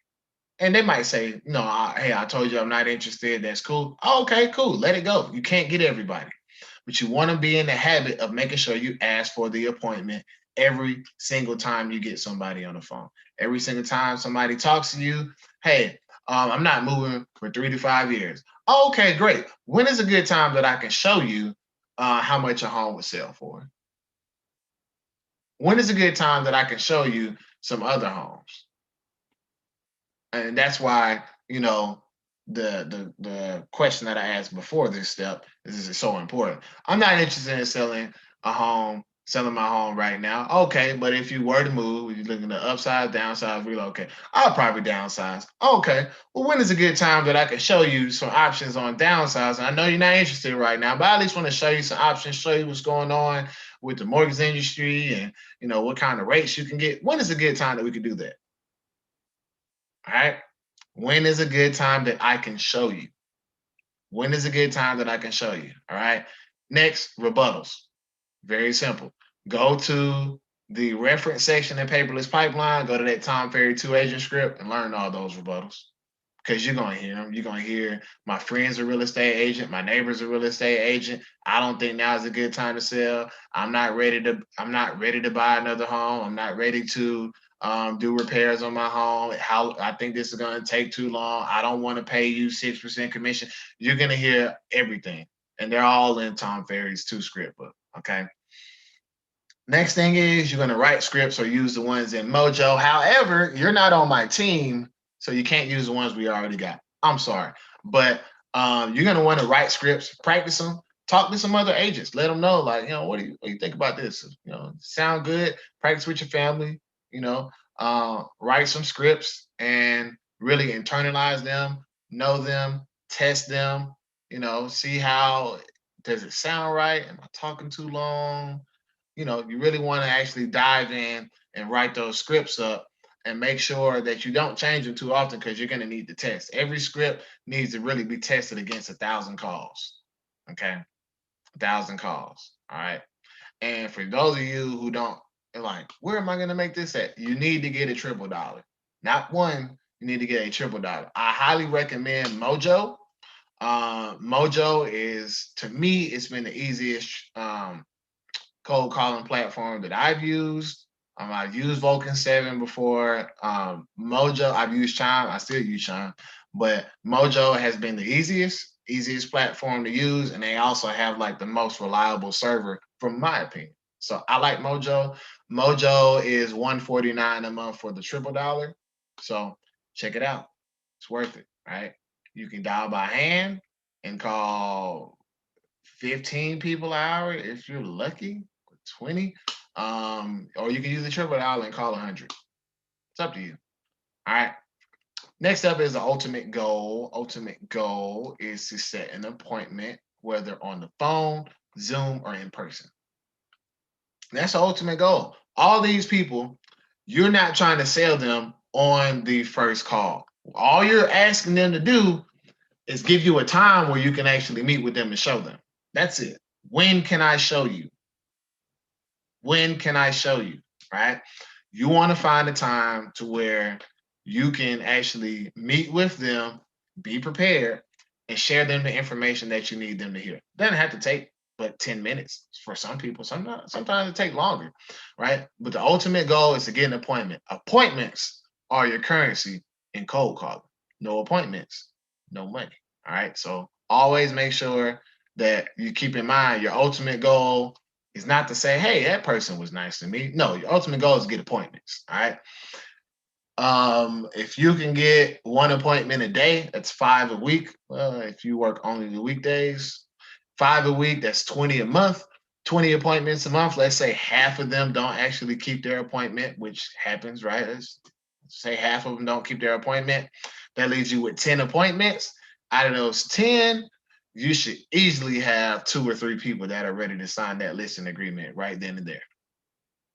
And they might say, no, hey, I told you I'm not interested. That's cool. Oh, okay, cool. Let it go. You can't get everybody. But you want to be in the habit of making sure you ask for the appointment every single time you get somebody on the phone. Every single time somebody talks to you, hey, I'm not moving for 3 to 5 years. Oh, okay, great. When is a good time that I can show you how much a home would sell for? When is a good time that I can show you some other homes? And that's why, the question that I asked before this step is so important. I'm not interested in selling a home selling my home right now. Okay, but if you were to move, you're looking at upside, downside, relocate. I'll probably downsize. Okay, well, when is a good time that I can show you some options on downsize? And I know you're not interested right now, but I at least want to show you some options, show you what's going on with the mortgage industry, and what kind of rates you can get. When is a good time that we can do that? All right. When is a good time that I can show you? When is a good time that I can show you? All right. Next, rebuttals. Very simple. Go to the reference section in Paperless Pipeline, go to that Tom Ferry 2 agent script and learn all those rebuttals. Because you're going to hear them. You're going to hear my friend's a real estate agent, my neighbor's a real estate agent. I don't think now is a good time to sell. I'm not ready to buy another home. I'm not ready to do repairs on my home. How I think this is going to take too long. I don't want to pay you 6% commission. You're going to hear everything. And they're all in Tom Ferry's 2 script book. Okay. Next thing is you're going to write scripts or use the ones in Mojo. However, you're not on my team, so you can't use the ones we already got. I'm sorry. But you're going to want to write scripts, practice them, talk to some other agents. Let them know, like, what do you think about this? Sound good? Practice with your family, write some scripts and really internalize them, know them, test them, see how does it sound right? Am I talking too long? You really want to actually dive in and write those scripts up and make sure that you don't change them too often because you're going to need to test. Every script needs to really be tested against 1,000 calls. Okay. 1,000 calls. All right. And for those of you who don't, like, where am I going to make this at? You need to get a triple dollar. Not one, you need to get a triple dollar. I highly recommend Mojo. Mojo is, to me, it's been the easiest cold calling platform that I've used. I've used Vulcan 7 before. Mojo, I've used Chime. I still use Chime, but Mojo has been the easiest platform to use, and they also have like the most reliable server, from my opinion. So I like Mojo. Mojo is $149 a month for the triple dollar. So check it out. It's worth it, right? You can dial by hand and call 15 people an hour if you're lucky, 20. Or you can use the triple dollar and call 100. It's up to you. All right. Next up is the ultimate goal. Ultimate goal is to set an appointment, whether on the phone, Zoom, or in person. That's the ultimate goal. All these people, you're not trying to sell them on the first call. All you're asking them to do is give you a time where you can actually meet with them and show them. That's it. When can I show you? When can I show you? Right? You want to find a time to where you can actually meet with them, be prepared, and share them the information that you need them to hear. It doesn't have to take but 10 minutes for some people. Sometimes it takes longer, right? But the ultimate goal is to get an appointment. Appointments are your currency in cold calling. No appointments, no money. All right. So always make sure that you keep in mind your ultimate goal is not to say, hey, that person was nice to me. No, your ultimate goal is to get appointments. All right. If you can get one appointment a day, that's 5 a week. Well, if you work only the weekdays, 5 a week, that's 20 a month. 20 appointments a month. Let's say half of them don't actually keep their appointment, which happens, right? Let's say half of them don't keep their appointment. That leaves you with 10 appointments. Out of those 10, you should easily have 2 or 3 people that are ready to sign that listing agreement right then and there.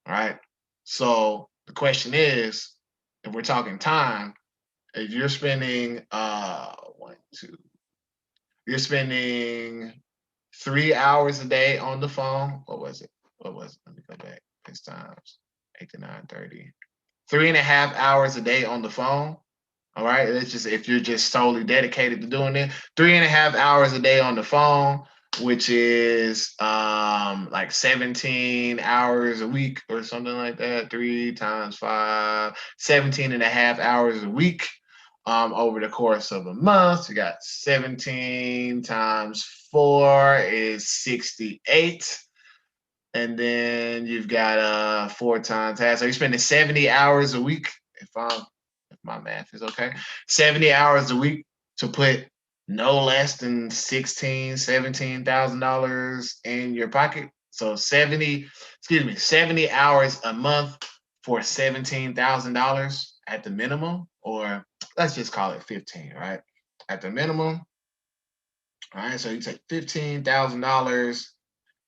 All right. So the question is, if we're talking time, if you're spending you're spending 3 hours a day on the phone. What was it? Let me go back. This times 8 to 9:30. 3.5 hours a day on the phone. All right. It's just if you're just solely dedicated to doing it, 3.5 hours a day on the phone, which is like 17 hours a week or something like that. 3 times 5, 17.5 hours a week. Over the course of a month, you got 17 times 4 is 68. And then you've got 4 times half. So you're spending 70 hours a week, if my math is okay, 70 hours a week to put no less than $16,000, $17,000 in your pocket. So 70 hours a month for $17,000 at the minimum, or let's just call it 15, right? At the minimum. All right. So you take $15,000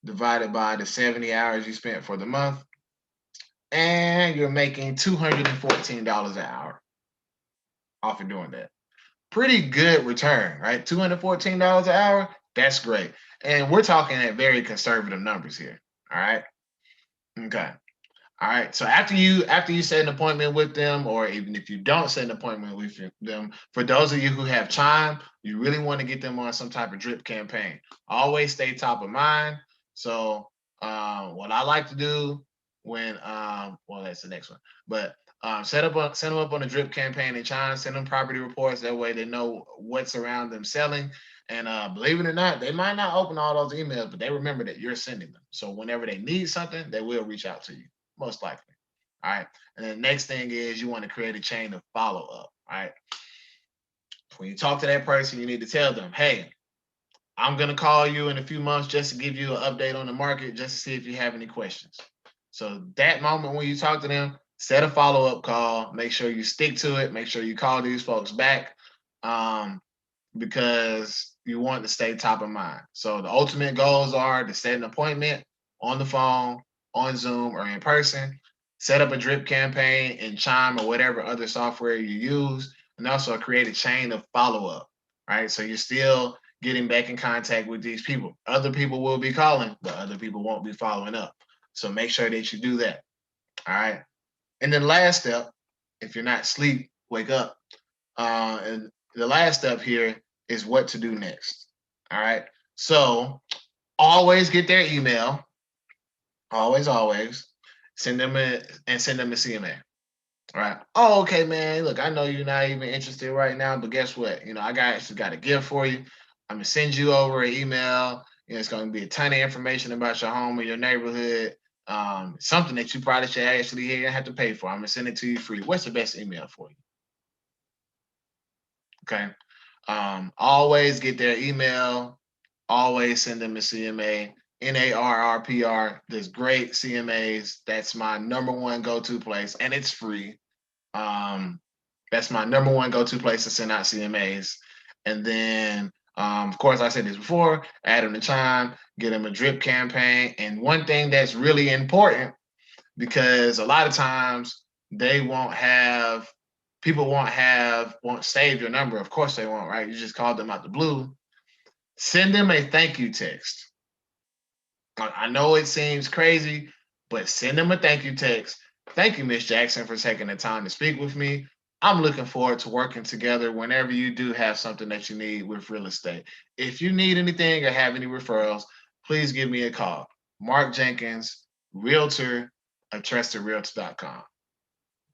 divided by the 70 hours you spent for the month, and you're making $214 an hour off of doing that. Pretty good return, right? $214 an hour. That's great. And we're talking at very conservative numbers here. All right. Okay. All right. So after you set an appointment with them, or even if you don't set an appointment with them, for those of you who have time, you really want to get them on some type of drip campaign. Always stay top of mind. So what I like to do when well, that's the next one, but send them up on a drip campaign in China. Send them property reports. That way they know what's around them selling. And believe it or not, they might not open all those emails, but they remember that you're sending them. So whenever they need something, they will reach out to you, most likely. All right. And the next thing is you want to create a chain of follow up. All right. When you talk to that person, you need to tell them, hey, I'm going to call you in a few months just to give you an update on the market, just to see if you have any questions. So that moment when you talk to them, set a follow up call. Make sure you stick to it. Make sure you call these folks back, because you want to stay top of mind. So the ultimate goals are to set an appointment on the phone, on Zoom, or in person. Set up a drip campaign in Chime or whatever other software you use, and also create a chain of follow up. Right. So you're still getting back in contact with these people. Other people will be calling, but other people won't be following up. So make sure that you do that. All right. And then last step, if you're not asleep, wake up. And the last step here is what to do next. All right. So always get their email. Always send them a CMA. All right. Oh, okay, man. Look, I know you're not even interested right now, but guess what? I actually got a gift for you. I'm gonna send you over an email. It's gonna be a ton of information about your home or your neighborhood. Something that you probably should actually have to pay for. I'm gonna send it to you free. What's the best email for you? Okay. Always get their email. Always send them a CMA. NARRPR. There's great CMAs. That's my number one go-to place, and it's free. That's my number one go-to place to send out CMAs. And then, of course, I said this before, add them to Chime, get them a drip campaign. And one thing that's really important, because a lot of times they won't save your number. Of course they won't, right? You just called them out the blue. Send them a thank you text. I know it seems crazy, but send them a thank you text. Thank you, Miss Jackson, for taking the time to speak with me. I'm looking forward to working together whenever you do have something that you need with real estate. If you need anything or have any referrals, please give me a call. Marc Jenkins, Realtor at TrustedRealtor.com.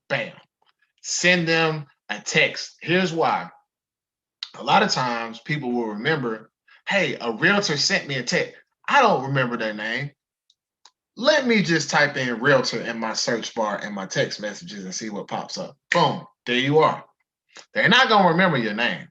Bam. Send them a text. Here's why. A lot of times people will remember, hey, a realtor sent me a text. I don't remember their name. Let me just type in realtor in my search bar in my text messages and see what pops up. Boom, there you are. They're not going to remember your name.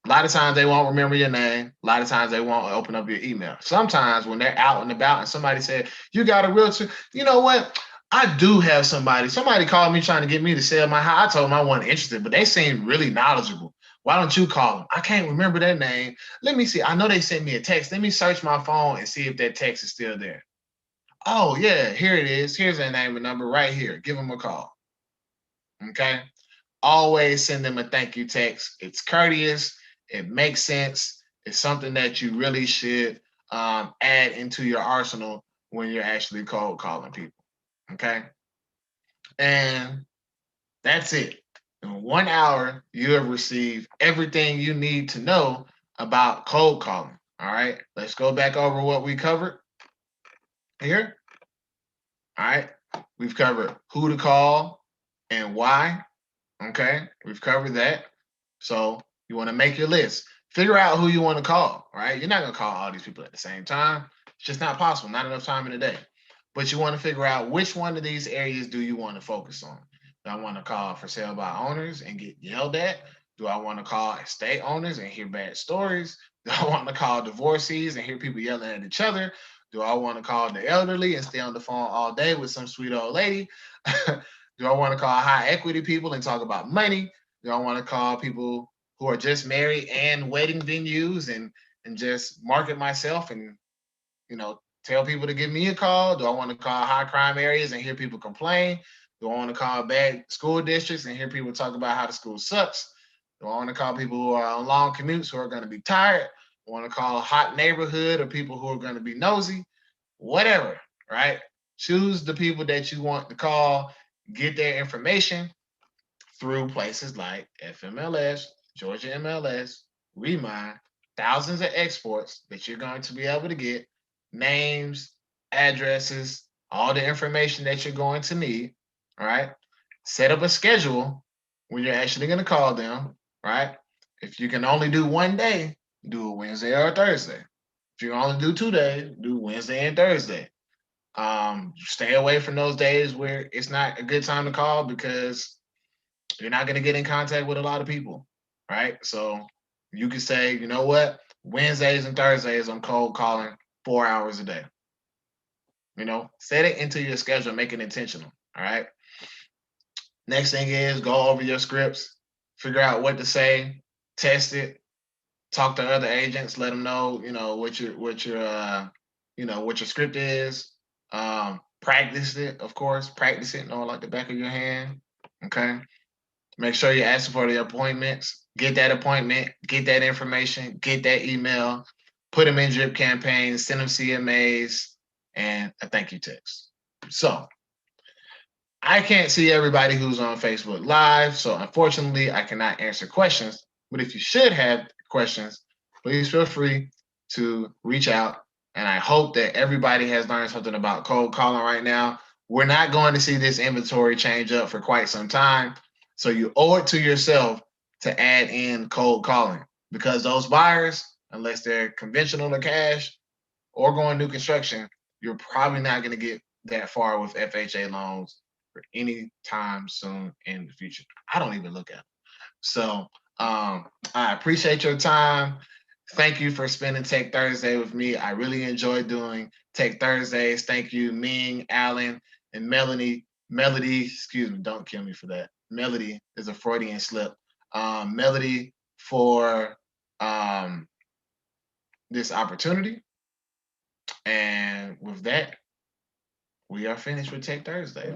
A lot of times they won't remember your name. A lot of times they won't open up your email. Sometimes when they're out and about and somebody said, you got a realtor, you know what? I do have somebody. Somebody called me trying to get me to sell my house. I told them I wasn't interested, but they seemed really knowledgeable. Why don't you call them? I can't remember their name. Let me see. I know they sent me a text. Let me search my phone and see if that text is still there. Oh, yeah, here it is. Here's their name and number right here. Give them a call. Okay. Always send them a thank you text. It's courteous. It makes sense. It's something that you really should add into your arsenal when you're actually cold calling people. Okay. And that's it. In 1 hour, you have received everything you need to know about cold calling. All right. Let's go back over what we covered here. All right. We've covered who to call and why. Okay. We've covered that. So you want to make your list. Figure out who you want to call. Right. You're not going to call all these people at the same time. It's just not possible. Not enough time in the day. But you want to figure out which one of these areas do you want to focus on. Do I want to call for sale by owners and get yelled at? Do I want to call estate owners and hear bad stories? Do I want to call divorcees and hear people yelling at each other? Do I want to call the elderly and stay on the phone all day with some sweet old lady? Do I want to call high equity people and talk about money? Do I want to call people who are just married and wedding venues and just market myself and tell people to give me a call? Do I want to call high crime areas and hear people complain? Do I want to call bad school districts and hear people talk about how the school sucks? Do I want to call people who are on long commutes who are going to be tired? I want to call a hot neighborhood or people who are going to be nosy? Whatever, right? Choose the people that you want to call, get their information through places like FMLS, Georgia MLS, Remind, thousands of exports that you're going to be able to get, names, addresses, all the information that you're going to need, right? Set up a schedule when you're actually going to call them, right? If you can only do one day, do a Wednesday or a Thursday. If you can only do 2 days, do Wednesday and Thursday. Stay away from those days where it's not a good time to call because you're not going to get in contact with a lot of people, right? So you could say, you know what, Wednesdays and Thursdays I'm cold calling 4 hours a day. Set it into your schedule, make it intentional. All right. Next thing is go over your scripts, figure out what to say, test it, talk to other agents, let them know, what your script is. Practice it, of course. Practice it, know like the back of your hand. Okay. Make sure you're asking for the appointments. Get that appointment, get that information, get that email, put them in drip campaigns, send them CMAs, and a thank you text. So I can't see everybody who's on Facebook Live. So unfortunately, I cannot answer questions. But if you should have questions, please feel free to reach out. And I hope that everybody has learned something about cold calling right now. We're not going to see this inventory change up for quite some time. So you owe it to yourself to add in cold calling because those buyers, unless they're conventional or cash or going new construction, you're probably not going to get that far with FHA loans for any time soon in the future. I don't even look at them. So I appreciate your time. Thank you for spending Tech Thursday with me. I really enjoy doing Tech Thursdays. Thank you, Ming, Alan, and Melanie. Melody, excuse me, don't kill me for that. Melody is a Freudian slip. Melody for this opportunity. And with that, we are finished with Tech Thursday.